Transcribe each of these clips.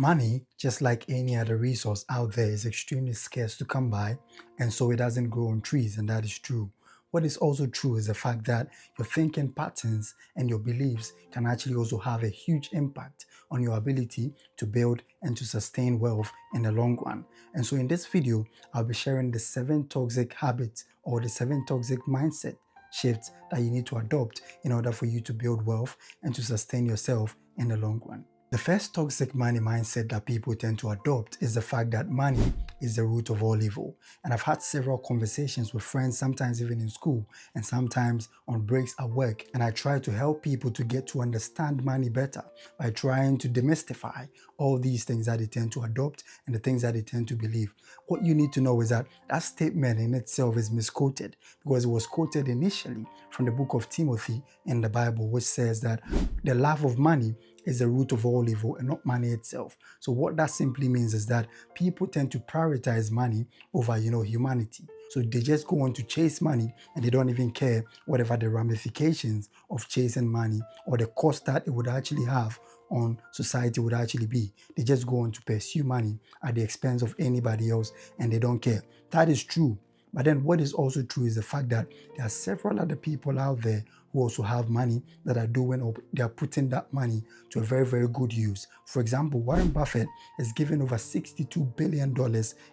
Money, just like any other resource out there, is extremely scarce to come by, and so it doesn't grow on trees, and that is true. What is also true is the fact that your thinking patterns and your beliefs can actually also have a huge impact on your ability to build and to sustain wealth in the long run. And so in this video, I'll be sharing the 7 toxic habits or the 7 toxic mindset shifts that you need to adopt in order for you to build wealth and to sustain yourself in the long run. The first toxic money mindset that people tend to adopt is the fact that money is the root of all evil. And I've had several conversations with friends, sometimes even in school and sometimes on breaks at work. And I try to help people to get to understand money better by trying to demystify all these things that they tend to adopt and the things that they tend to believe. What you need to know is that that statement in itself is misquoted because it was quoted initially from the book of Timothy in the Bible, which says that the love of money is the root of all evil and not money itself. So what that simply means is that people tend to prioritize money over, humanity. So they just go on to chase money and they don't even care whatever the ramifications of chasing money or the cost that it would actually have on society would actually be. They just go on to pursue money at the expense of anybody else and they don't care. That is true. But then what is also true is the fact that there are several other people out there who also have money that are doing or they are putting that money to a very, very good use. For example, Warren Buffett has given over $62 billion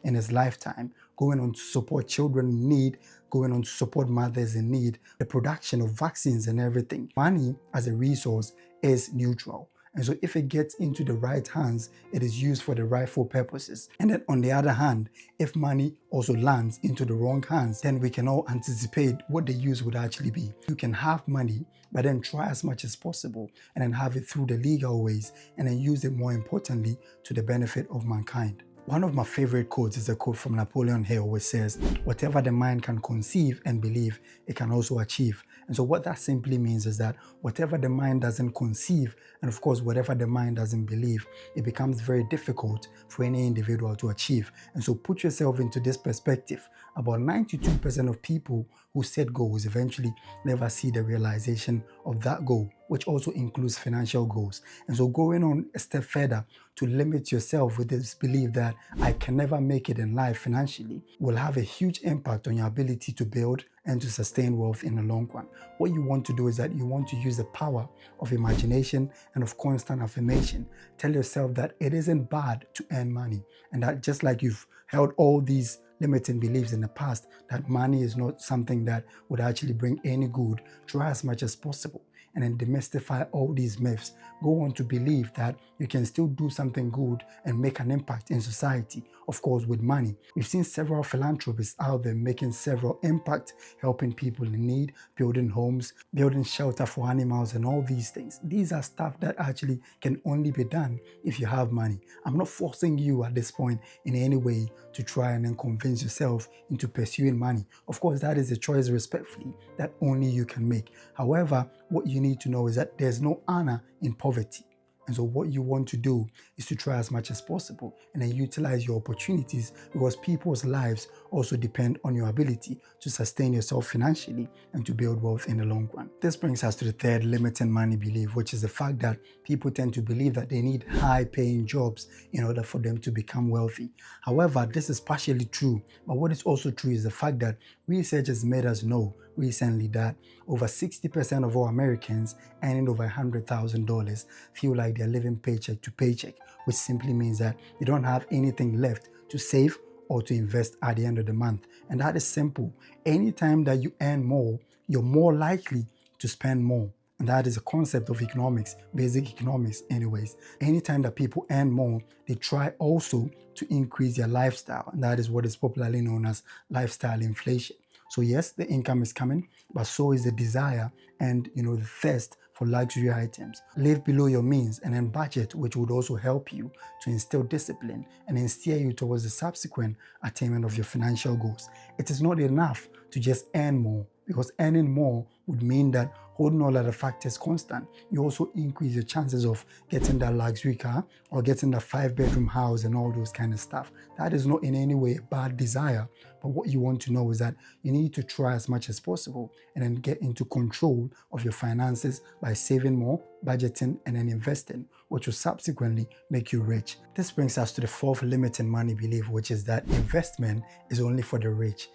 in his lifetime, going on to support children in need, going on to support mothers in need, the production of vaccines and everything. Money as a resource is neutral. And so if it gets into the right hands, it is used for the rightful purposes. And then on the other hand, if money also lands into the wrong hands, then we can all anticipate what the use would actually be. You can have money, but then try as much as possible and then have it through the legal ways and then use it more importantly to the benefit of mankind. One of my favorite quotes is a quote from Napoleon Hill, which says, "Whatever the mind can conceive and believe, it can also achieve." And so what that simply means is that whatever the mind doesn't conceive, and of course, whatever the mind doesn't believe, it becomes very difficult for any individual to achieve. And so put yourself into this perspective. About 92% of people who set goals eventually never see the realization of that goal, which also includes financial goals. And so going on a step further to limit yourself with this belief that I can never make it in life financially will have a huge impact on your ability to build and to sustain wealth in the long run. What you want to do is that you want to use the power of imagination and of constant affirmation. Tell yourself that it isn't bad to earn money, and that just like you've held all these limiting beliefs in the past, that money is not something that would actually bring any good, try as much as possible and then demystify all these myths. Go on to believe that you can still do something good and make an impact in society, of course, with money. We've seen several philanthropists out there making several impact, helping people in need, building homes, building shelter for animals and all these things. These are stuff that actually can only be done if you have money. I'm not forcing you at this point in any way to try and then convince yourself into pursuing money. Of course, that is a choice respectfully that only you can make. However, what you need to know is that there's no honor in poverty. And so what you want to do is to try as much as possible and then utilize your opportunities, because people's lives also depend on your ability to sustain yourself financially and to build wealth in the long run. This brings us to the third limiting money belief, which is the fact that people tend to believe that they need high-paying jobs in order for them to become wealthy. However, this is partially true, but what is also true is the fact that research has made us know recently that over 60% of all Americans earning over $100,000 feel like they're living paycheck to paycheck, which simply means that they don't have anything left to save or to invest at the end of the month. And that is simple. Anytime that you earn more, you're more likely to spend more. And that is a concept of economics, basic economics anyways. Anytime that people earn more, they try also to increase their lifestyle. And that is what is popularly known as lifestyle inflation. So yes, the income is coming, but so is the desire and the thirst for luxury items. Live below your means and then budget, which would also help you to instill discipline and then steer you towards the subsequent attainment of your financial goals. It is not enough to just earn more, because earning more would mean that holding all other factors constant, you also increase your chances of getting that luxury car or getting that 5-bedroom house and all those kind of stuff. That is not in any way a bad desire, but what you want to know is that you need to try as much as possible and then get into control of your finances by saving more, budgeting, and then investing, which will subsequently make you rich. This brings us to the fourth limiting money belief, which is that investment is only for the rich.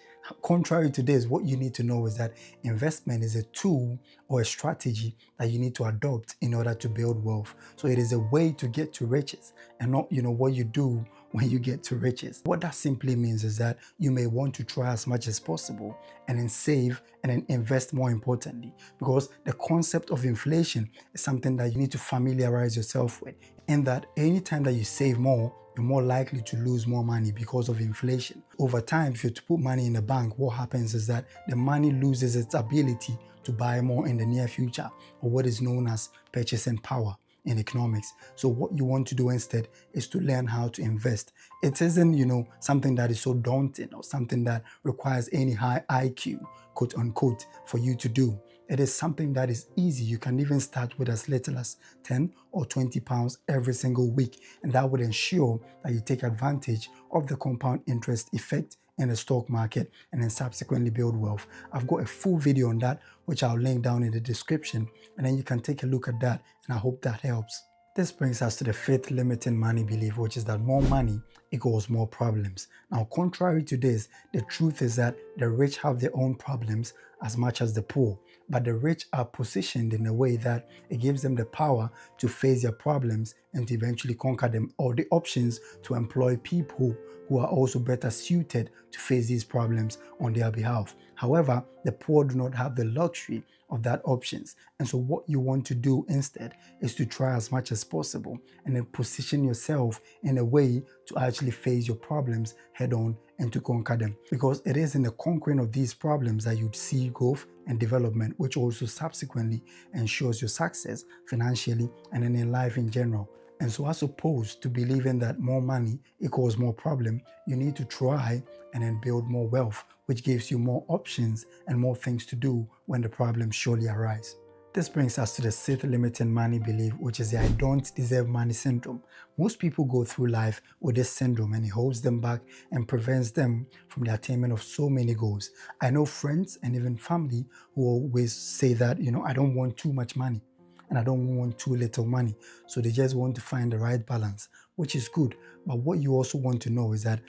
Contrary to this, what you need to know is that investment is a tool or a strategy that you need to adopt in order to build wealth. So it is a way to get to riches and not, what you do when you get to riches. What that simply means is that you may want to try as much as possible and then save and then invest more importantly, because the concept of inflation is something that you need to familiarize yourself with, in that anytime that you save more, you're more likely to lose more money because of inflation. Over time, if you're to put money in the bank, what happens is that the money loses its ability to buy more in the near future, or what is known as purchasing power in economics. So what you want to do instead is to learn how to invest. It isn't, something that is so daunting or something that requires any high IQ, quote unquote, for you to do. It is something that is easy. You can even start with as little as 10 or 20 pounds every single week, and that would ensure that you take advantage of the compound interest effect in the stock market and then subsequently build wealth. I've got a full video on that, which I'll link down in the description, and then you can take a look at that, and I hope that helps. This brings us to the fifth limiting money belief, which is that more money equals more problems. Now, contrary to this, the truth is that the rich have their own problems as much as the poor, but the rich are positioned in a way that it gives them the power to face their problems and to eventually conquer them, or the options to employ people who are also better suited to face these problems on their behalf. However, the poor do not have the luxury of that options. And so what you want to do instead is to try as much as possible and then position yourself in a way to actually face your problems head on and to conquer them. Because it is in the conquering of these problems that you'd see growth and development, which also subsequently ensures your success financially and then in life in general. And so as opposed to believing that more money equals more problem, you need to try and then build more wealth, which gives you more options and more things to do when the problems surely arise. This brings us to the sixth limiting money belief, which is the I don't deserve money syndrome. Most people go through life with this syndrome, and it holds them back and prevents them from the attainment of so many goals. I know friends and even family who always say that, I don't want too much money and I don't want too little money. So they just want to find the right balance, which is good. But what you also want to know is that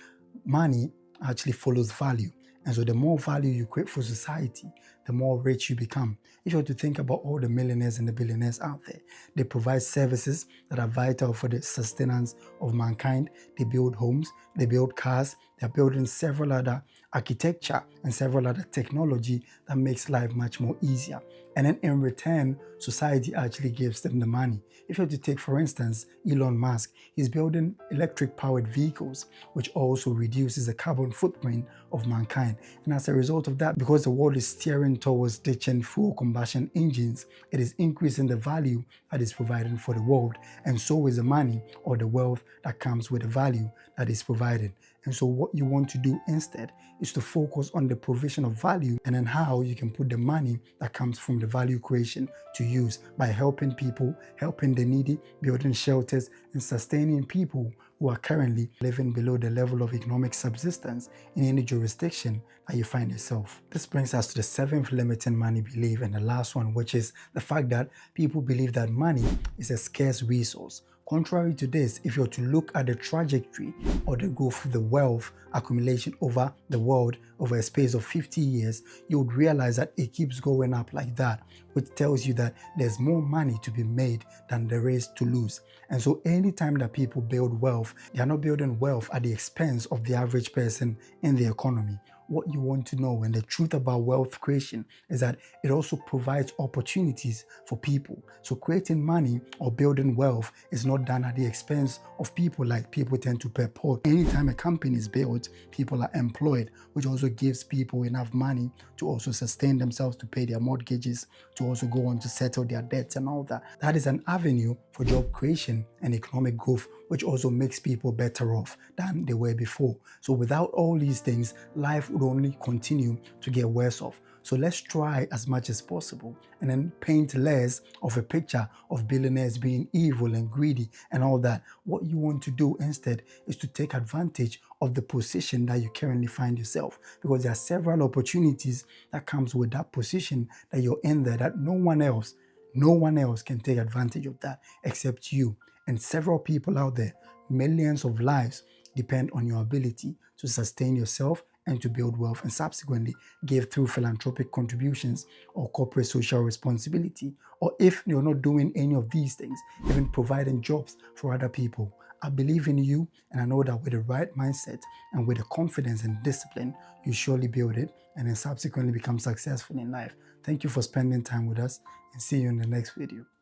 money actually follows value. And so the more value you create for society, the more rich you become. If you were to think about all the millionaires and the billionaires out there, they provide services that are vital for the sustenance of mankind. They build homes, they build cars, they're building several other architecture and several other technology that makes life much more easier. And then in return, society actually gives them the money. If you were to take, for instance, Elon Musk, he's building electric-powered vehicles, which also reduces the carbon footprint of mankind. And as a result of that, because the world is steering towards ditching fuel combustion engines, it is increasing the value that is provided for the world. And so is the money or the wealth that comes with the value that is provided. And so what you want to do instead is to focus on the provision of value and then how you can put the money that comes from the value creation to use by helping people, helping the needy, building shelters, and sustaining people who are currently living below the level of economic subsistence in any jurisdiction that you find yourself. This brings us to the seventh limiting money belief, and the last one, which is the fact that people believe that money is a scarce resource. Contrary to this, if you're to look at the trajectory or the growth of the wealth accumulation over the world over a space of 50 years, you would realize that it keeps going up like that, which tells you that there's more money to be made than there is to lose. And so anytime that people build wealth, they are not building wealth at the expense of the average person in the economy. What you want to know, and the truth about wealth creation, is that it also provides opportunities for people. So creating money or building wealth is not done at the expense of people like people tend to purport. Anytime a company is built, people are employed, which also gives people enough money to also sustain themselves, to pay their mortgages, to also go on to settle their debts and all that. That is an avenue for job creation and economic growth, which also makes people better off than they were before. So without all these things, life would only continue to get worse off. So let's try as much as possible and then paint less of a picture of billionaires being evil and greedy and all that. What you want to do instead is to take advantage of the position that you currently find yourself, because there are several opportunities that comes with that position that you're in there that no one else can take advantage of that except you. And several people out there, millions of lives depend on your ability to sustain yourself and to build wealth and subsequently give through philanthropic contributions or corporate social responsibility. Or if you're not doing any of these things, even providing jobs for other people, I believe in you, and I know that with the right mindset and with the confidence and discipline, you surely build it and then subsequently become successful in life. Thank you for spending time with us, and see you in the next video.